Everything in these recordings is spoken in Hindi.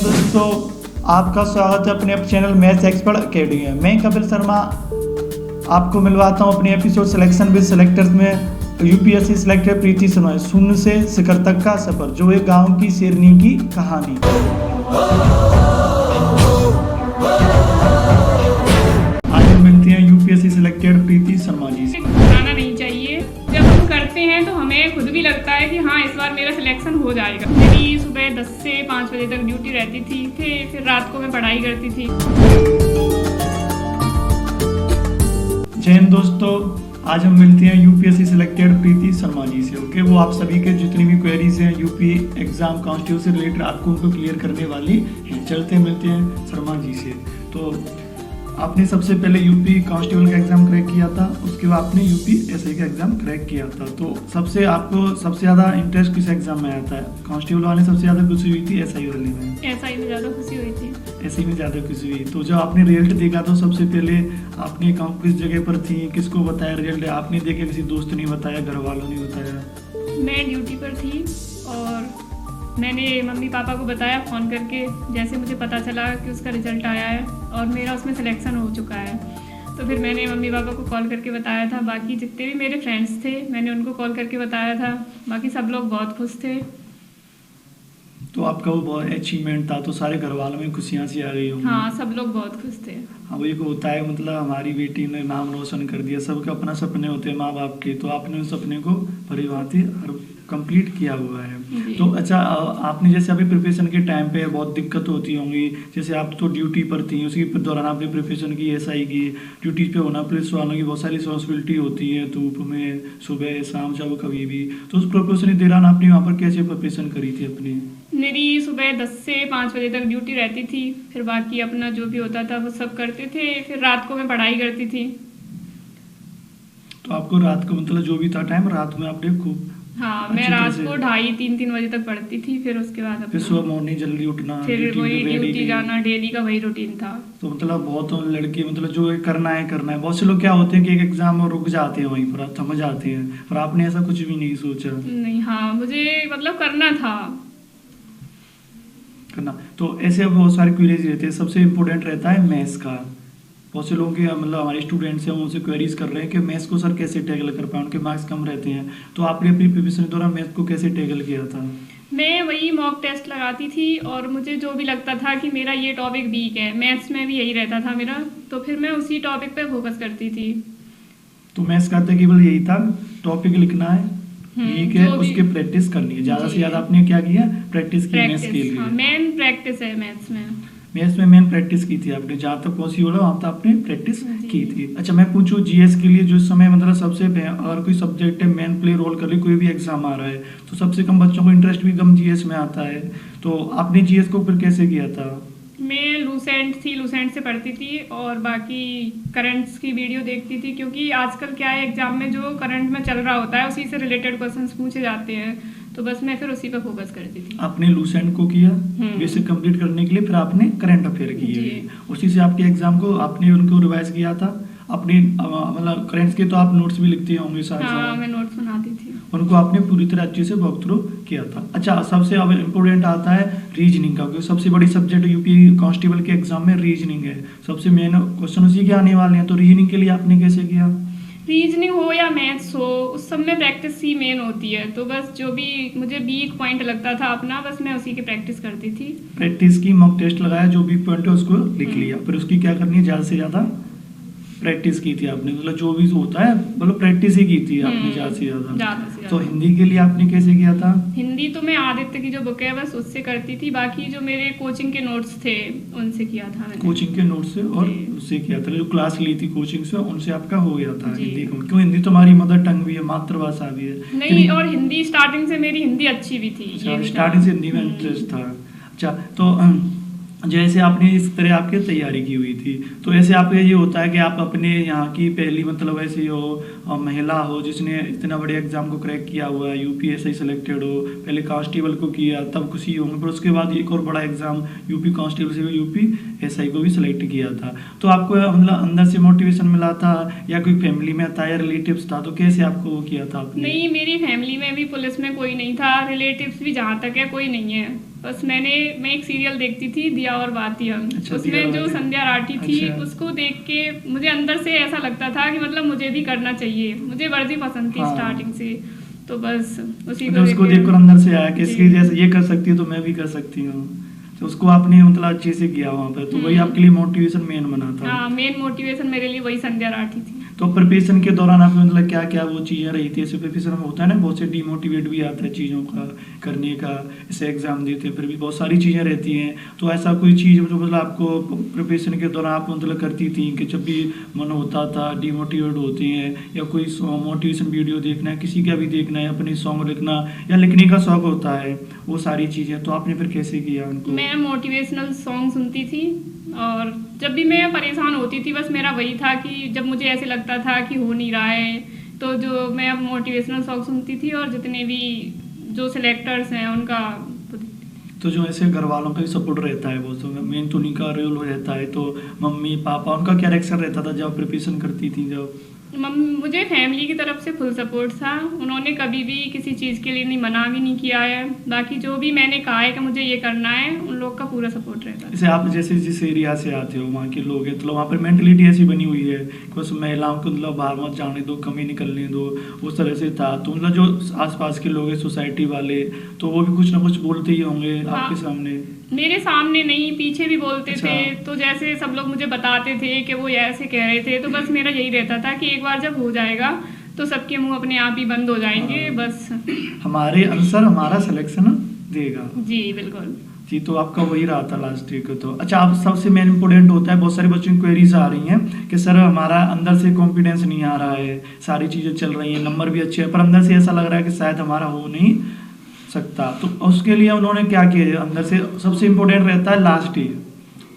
दोस्तों, आपका स्वागत है अपने चैनल मैथ्स एक्सपर्ट अकेडमी में। मैं कपिल शर्मा आपको मिलवाता हूं अपने एपिसोड सिलेक्शन विद सेलेक्टर्स में। यूपीएससी सिलेक्टर प्रीति शर्मा, शून्य से शिखर तक का सफर, जो एक गांव की शेरनी की कहानी। आज हम मिलते हैं यूपीएससी सिलेक्टेड प्रीति शर्मा जी से। घबराना नहीं चाहिए, जब हम करते हैं तो हमें खुद भी लगता है कि हाँ इस बार मेरा सिलेक्शन हो जाएगा। मेरी सुबह 10 से 5 बजे तक ड्यूटी रहती थी, फिर रात को मैं पढ़ाई करती थी। जय हिंद दोस्तों, आज हम मिलते हैं यूपीएससी सिलेक्टेड प्रीति शर्मा जी से। ओके, वो आप सभी के जितनी भी क्वेरीज हैं यूपी एग्जाम कांस्टिट्यूशन से रिलेटेड आपको उनको क्लियर करने वाली हैं। चलते मिलते हैं शर्मा जी से। तो आपने सबसे पहले यूपी कांस्टेबल का एग्जाम क्रैक किया था, उसके बाद आपने यूपी एसआई का एग्जाम क्रैक किया था। तो आपको सबसे ज़्यादा इंटरेस्ट किस एग्जाम में आया था? कांस्टेबल वाले सबसे ज़्यादा खुशी हुई थी एसआई वाले में? एसआई में ज़्यादा खुशी हुई थी। एसआई में ज़्यादा खुशी हुई। तो जब आपने रिजल्ट देखा तो सबसे पहले आपने किस जगह पर थी, किसको बताया रिजल्ट? आपने देखे, किसी दोस्त ने बताया, घर वालों ने बताया? मैं ड्यूटी पर थी और मैंने मम्मी पापा को बताया फ़ोन करके, जैसे मुझे पता चला कि उसका रिजल्ट आया है और मेरा उसमें सिलेक्शन हो चुका है। तो फिर मैंने मम्मी पापा को कॉल करके बताया था। बाकी जितने भी मेरे फ्रेंड्स थे मैंने उनको कॉल करके बताया था। बाकी सब लोग बहुत खुश थे। तो आपका वो बहुत अचीवमेंट था, तो सारे घर वालों में खुशियाँ सी आ गई होंगी। हाँ, सब लोग बहुत खुश थे। हाँ, वो एक होता है, मतलब हमारी बेटी ने नाम रोशन कर दिया। सबके अपना सपने होते हैं माँ बाप के, तो आपने उस सपने को भली भांति कंप्लीट किया हुआ है। तो अच्छा, आपने जैसे अभी प्रिपरेशन के टाइम पे बहुत दिक्कत होती होंगी, जैसे आप तो ड्यूटी पर थी, उसी दौरान आपने प्रिपरेशन की, एसआई की, ड्यूटी पे होना, पुलिस वालों की बहुत सारी रिस्पॉन्सिबिलिटी होती है, धूप में, सुबह शाम, जब कभी भी। तो उस प्रिपरेशन के दौरान आपने वहाँ पर कैसे प्रिपरेशन करी थी अपनी? मेरी सुबह 10 से 5 बजे तक ड्यूटी रहती थी, फिर बाकी अपना जो भी होता था वो सब करते थे, फिर रात को मैं पढ़ाई करती थी। तो आपको रात को मतलब जो भी था टाइम, रात में आपने खूब? हाँ, मैं रात को 2:30-3 बजे तक पढ़ती थी। फिर उसके बाद फिर सुबह मॉर्निंग जल्दी उठना, फिर वही ड्यूटी जाना, डेली का वही रूटीन था। तो मतलब बहुत लड़के मतलब जो करना है। बहुत से लोग क्या होते हैं कि एक एग्जाम और रुक जाते हैं, वहीं पर थम जाते हैं, पर आपने ऐसा कुछ भी नहीं सोचा? नहीं, हाँ, मुझे मतलब करना था। तो ऐसे अब बहुत सारे क्वेरीज रहते हैं। सबसे इम्पोर्टेंट रहता है मैथ्स का। बहुत से लोगों के मतलब हमारे स्टूडेंट्स हैं, उनसे क्वेरीज कर रहे हैं कि मैथ्स को सर कैसे टैकल कर पाए, उनके मार्क्स कम रहते हैं। तो आपने अपनी प्रिपरेशन के दौरान मैथ्स को कैसे टैकल किया था? मैं वही मॉक टेस्ट लगाती थी और मुझे जो भी लगता था कि मेरा ये टॉपिक वीक है, मैथ्स में भी यही रहता था मेरा, तो फिर मैं उसी टॉपिक पे फोकस करती थी। तो मैथ्स का तो केवल यही था, टॉपिक लिखना है, ठीक है, उसकी प्रैक्टिस करनी है। ज्यादा से ज्यादा आपने क्या किया? प्रैक्टिस की मैथ्स के लिए। मेन प्रैक्टिस है मैथ्स में। मैथ्स में मेन प्रैक्टिस की थी आपने, जहाँ तक पॉसिबल हो वहाँ तक आपने प्रैक्टिस की थी। अच्छा, मैं पूछूं जीएस के लिए, जो समय मतलब सबसे अगर कोई सब्जेक्ट है मेन प्ले रोल कर रही, कोई भी एग्जाम आ रहा है, तो सबसे कम बच्चों को इंटरेस्ट भी कम जीएस में आता है। तो आपने जीएस को फिर कैसे किया था? मैं लूसेंट से पढ़ती थी और बाकी करंट्स की वीडियो देखती थी, क्योंकि आजकल क्या है, एग्जाम में जो करंट में चल रहा होता है उसी से रिलेटेड क्वेश्चंस पूछे जाते हैं, तो बस मैं फिर उसी पे फोकस करती थी। आपने लूसेंट को किया बेसिक कंप्लीट करने के लिए, फिर आपने करंट अफेयर किए, उसी से आपके एग्जाम को आपने उनको रिवाइज किया था। अपने मतलब करंट्स के तो आप नोट्स भी लिखते होंगे सारे? हाँ, मैं नोट्स बनाती थी। उनको आपने पूरी तरह अच्छे से वॉक थ्रू किया था। अच्छा, सबसे अब इम्पोर्टेंट आता है रीजनिंग का, क्योंकि सबसे बड़ी सब्जेक्ट यूपी कांस्टेबल के एग्जाम में रीजनिंग है। सबसे मेन क्वेश्चन उसी के आने वाले हैं, तो रीजनिंग के लिए आपने कैसे किया? रीजनिंग हो या मैथ्स हो, उस सब में प्रैक्टिस ही मेन होती है। तो बस जो भी मुझे वीक पॉइंट लगता था अपना, बस मैं उसी की प्रैक्टिस करती थी। प्रैक्टिस की, मॉक टेस्ट लगाया, जो वीक पॉइंट है उसको लिख लिया, फिर उसकी क्या करनी है, ज़्यादा से ज़्यादा प्रैक्टिस की थी आपने। मतलब जो भी होता है मतलब प्रैक्टिस ही की थी आपने ज़्यादा से ज़्यादा। तो हिंदी के लिए आपने कैसे किया था? हिंदी तो मैं आदित्य की जो बुक है बस उससे करती थी। बाकी जो मेरे कोचिंग के नोट्स थे उनसे किया था मैंने। कोचिंग के नोट्स से और उससे किया था, जो क्लास ली थी कोचिंग से, उनसे आपका हो गया था हिंदी को? क्यों, हिंदी तो हमारी मदर टंग भी है, मातृभाषा भी है। नहीं, और हिंदी स्टार्टिंग से मेरी हिंदी अच्छी भी थी। स्टार्टिंग से हिंदी में इंटरेस्ट था। अच्छा, तो जैसे आपने इस तरह आपकी तैयारी की हुई थी, तो ऐसे आपका ये होता है कि आप अपने यहाँ की पहली मतलब ऐसी हो महिला हो जिसने इतना बड़े एग्जाम को क्रैक किया हुआ है, यूपीएससी सिलेक्टेड हो, पहले कांस्टेबल को किया तब खुशी होंगे, पर उसके बाद एक और बड़ा एग्जाम यूपी कांस्टेबल से यूपीएसआई को भी सिलेक्ट किया था। तो आपको मतलब अंदर से मोटिवेशन मिला था या कोई फैमिली में था या रिलेटिव्स था, तो कैसे आपको वो किया था आपने? नहीं, मेरी फैमिली में भी पुलिस में कोई नहीं था, रिलेटिव्स भी जहाँ तक है कोई नहीं है। बस मैं एक सीरियल देखती थी, दिया और बाती हम। अच्छा, दिया उसमें और जो बाती। संध्या राठी थी, अच्छा। उसको देख के मुझे अंदर से ऐसा लगता था कि मतलब मुझे भी करना चाहिए। मुझे वर्दी पसंद थी हाँ। स्टार्टिंग से, तो बस उसी मतलब उसको देख के देखकर अंदर से आया कि जी। इसकी जैसे ये कर सकती है तो मैं भी कर सकती हूँ, तो उसको आपने मतलब अच्छे से किया वहाँ पे, तो वही आपके लिए मोटिवेशन मेन बना था। हाँ, मेन मोटिवेशन मेरे लिए वही संध्या राठी थी। तो प्रिपरेशन के दौरान आपको मतलब क्या क्या वो चीज़ें रही थी? ऐसे प्रिपरेशन में होता है ना, बहुत से डिमोटिवेट भी आता है चीज़ों का करने का, ऐसे एग्जाम देते हैं फिर भी बहुत सारी चीज़ें रहती हैं, तो ऐसा कोई चीज़ जो मतलब आपको प्रिपरेशन के दौरान आप मतलब करती थी कि जब भी मन होता था डिमोटिवेट होती हैं, या कोई मोटिवेशन वीडियो देखना है, किसी का भी देखना है, अपनी सॉन्ग लिखना या लिखने का शौक होता है, वो सारी चीज़ें तो आपने फिर कैसे किया उनको? मैं मोटिवेशनल सॉन्ग सुनती थी, और जब भी मैं परेशान होती थी बस मेरा वही था कि जब मुझे ऐसे लगता था कि हो नहीं रहा है, तो जो मैं अब मोटिवेशनल सॉन्ग सुनती थी, और जितने भी जो सिलेक्टर्स हैं उनका। तो जो ऐसे घर वालों का भी सपोर्ट रहता है, वो तो मेन तो उन्हीं का रोल रहता है, तो मम्मी पापा उनका क्या रिएक्शन रहता था जब प्रिपरेशन करती थी? जब मुझे फैमिली की तरफ से फुल सपोर्ट था, उन्होंने कभी भी किसी चीज़ के लिए नहीं मना भी नहीं किया है। बाकी जो भी मैंने कहा है कि मुझे ये करना है, उन लोग का पूरा सपोर्ट रहता है। जैसे आप जैसे जिस एरिया से आते हो वहाँ के लोग हैं, तो वहाँ पर मेंटलिटी ऐसी बनी हुई है कि उस महिलाओं को मतलब बाहर मत जाने दो, कमी निकलने दो, उस तरह से था। तो मतलब जो आसपास के लोग हैं सोसाइटी वाले, तो वो भी कुछ ना कुछ बोलते ही होंगे आपके सामने? मेरे सामने नहीं, पीछे भी बोलते अच्छा। थे, तो जैसे सब लोग मुझे बताते थे कि वो ऐसे कह रहे थे, तो बस मेरा यही रहता था कि एक बार जब हो जाएगा तो सबके मुंह अपने आप ही बंद हो जाएंगे। बस हमारे आंसर हमारा सिलेक्शन देगा। जी बिल्कुल जी, तो आपका वही रहा था लास्ट ईयर को। तो अच्छा, आप सबसे मेन इंपोर्टेंट होता है, बहुत सारे बच्चों की क्वेरीज आ रही हैं कि सर हमारा अंदर से कॉन्फिडेंस नहीं आ रहा है, सारी चीज़ें चल रही हैं, नंबर भी अच्छे हैं, पर अंदर से ऐसा लग रहा है कि शायद हमारा हो नहीं सकता। तो उसके लिए उन्होंने क्या किया? अंदर से सबसे इम्पोर्टेंट रहता है लास्ट ईयर,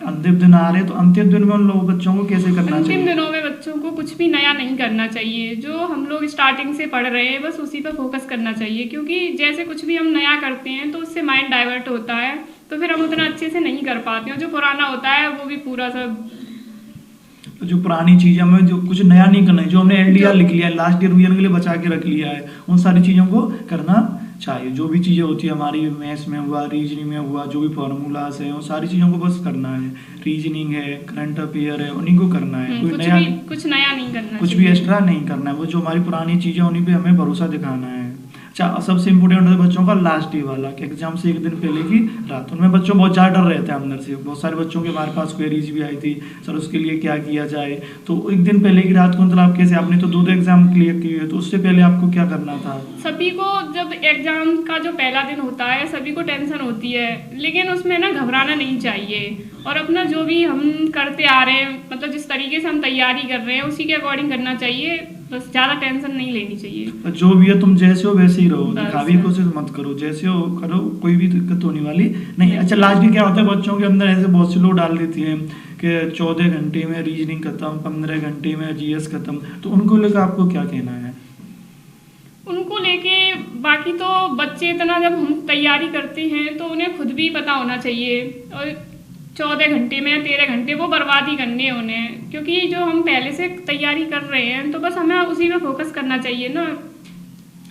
अंतिम दिन आ रहे हैं, तो अंतिम दिन में उन लोगों बच्चों को कैसे करना अंतिम चाहिए? दिनों में बच्चों को कुछ भी नया नहीं करना चाहिए, जो हम लोग स्टार्टिंग से पढ़ रहे हैं बस उसी पर फोकस करना चाहिए, क्योंकि जैसे कुछ भी हम नया करते हैं तो उससे माइंड डाइवर्ट होता है, तो फिर हम उतना अच्छे से नहीं कर पाते हैं। जो पुराना होता है वो भी पूरा सब, तो जो पुरानी चीज़ें हमें जो कुछ नया नहीं करना है, जो हमने एलडीआर लिख लिया है, लास्ट ईयर रिवीजन के लिए बचा के रख लिया है, उन सारी चीज़ों को करना चाहिए। जो भी चीज़ें होती है हमारी मैथ्स में हुआ, रीजनिंग में हुआ, जो भी फार्मूलाज हैं, वो सारी चीज़ों को बस करना है। रीजनिंग है, करंट अफेयर है, उन्हीं को करना है, कोई नया कुछ नया नहीं करना, कुछ भी एक्स्ट्रा नहीं करना है। वो जो हमारी पुरानी चीज़ें उन्हीं पे हमें भरोसा दिखाना है। अच्छा, सबसे इम्पोर्टेंट होता है बच्चों का लास्ट ईयर वाला कि एग्जाम से एक दिन पहले की रात, उनमें बच्चों बहुत ज़्यादा डर रहता है अंदर से। बहुत सारे बच्चों के हमारे पास क्वेरीज भी आई थी, सर उसके लिए क्या किया जाए। तो एक दिन पहले की रात को मतलब आप कैसे, आपने तो 2 एग्जाम क्लियर किए, तो उससे पहले आपको क्या करना था? सभी को जब एग्जाम का जो पहला दिन होता है सभी को टेंशन होती है, लेकिन उसमें ना घबराना नहीं चाहिए, और अपना जो भी हम करते आ रहे हैं, मतलब जिस तरीके से हम तैयारी कर रहे हैं उसी के अकॉर्डिंग करना चाहिए, बस ज़्यादा टेंशन नहीं लेनी चाहिए। जो भी है तुम जैसे हो वैसे ही रहो, दिखावी कोशिश मत करो, जैसे हो करो, कोई भी दिक्कत होने वाली नहीं। अच्छा, लास्ट में क्या होता है बच्चों के अंदर ऐसे बहुत से लोग डाल देती हैं कि 14 घंटे में रीजनिंग खत्म, 15 घंटे में जीएस खत्म, तो उनको लेकर आपको क्या कहना है? उनको लेके बाकी तो बच्चे इतना जब हम तैयारी करते हैं तो उन्हें खुद भी पता होना चाहिए, और 14 घंटे में या 13 घंटे वो बर्बाद ही करने उन्हें, क्योंकि जो हम पहले से तैयारी कर रहे हैं तो बस हमें उसी में फोकस करना चाहिए ना।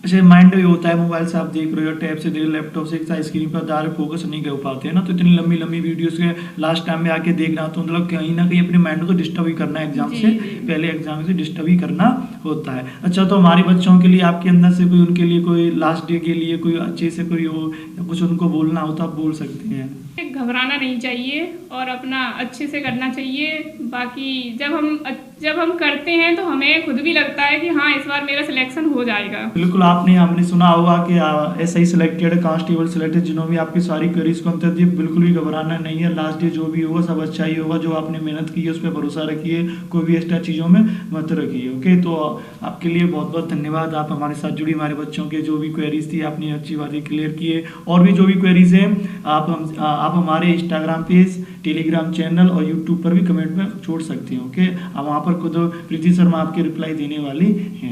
अच्छा, माइंड भी होता है, मोबाइल से आप देख रहे हो, टैब से देख, लैपटॉप से एक साइड स्क्रीन पर डायरेक्ट फोकस नहीं कर पाते हैं ना, तो इतनी लंबी लंबी वीडियोस के लास्ट टाइम में आके देखना, तो मतलब कहीं ना कहीं अपने माइंड को डिस्टर्ब ही करना है, एग्जाम से पहले एग्जाम से डिस्टर्ब ही करना होता है। अच्छा, तो हमारे बच्चों के लिए आपके अंदर से कोई उनके लिए कोई लास्ट डे के लिए कोई अच्छे से कोई हो या कुछ उनको बोलना हो तो आप बोल सकते हैं? घबराना नहीं चाहिए और अपना अच्छे से करना चाहिए। बाकी जब हम करते हैं तो हमें खुद भी लगता है कि हाँ इस बार मेरा सिलेक्शन हो जाएगा। बिल्कुल, हमने सुना होगा कि ऐसा ही सिलेक्टेड, कांस्टेबल सिलेक्टेड, जिन्होंने भी आपकी सारी क्वेरीज को अंतर दी, बिल्कुल भी घबराना नहीं है। लास्ट डे जो भी होगा सब अच्छा ही होगा, जो आपने मेहनत की है उस पर भरोसा रखिए, कोई भी एक्स्ट्रा चीज़ों में मत रखिए। ओके, तो आपके लिए बहुत बहुत धन्यवाद, आप हमारे साथ जुड़ी, हमारे बच्चों के जो भी क्वेरीज थी आपने अच्छी बातें क्लियर किए। और भी जो भी क्वेरीज हैं आप हमारे इंस्टाग्राम पेज, टेलीग्राम चैनल और यूट्यूब पर भी कमेंट में छोड़ सकते हैं। ओके, वहाँ पर खुद प्रीति शर्मा आपके रिप्लाई देने वाली हैं।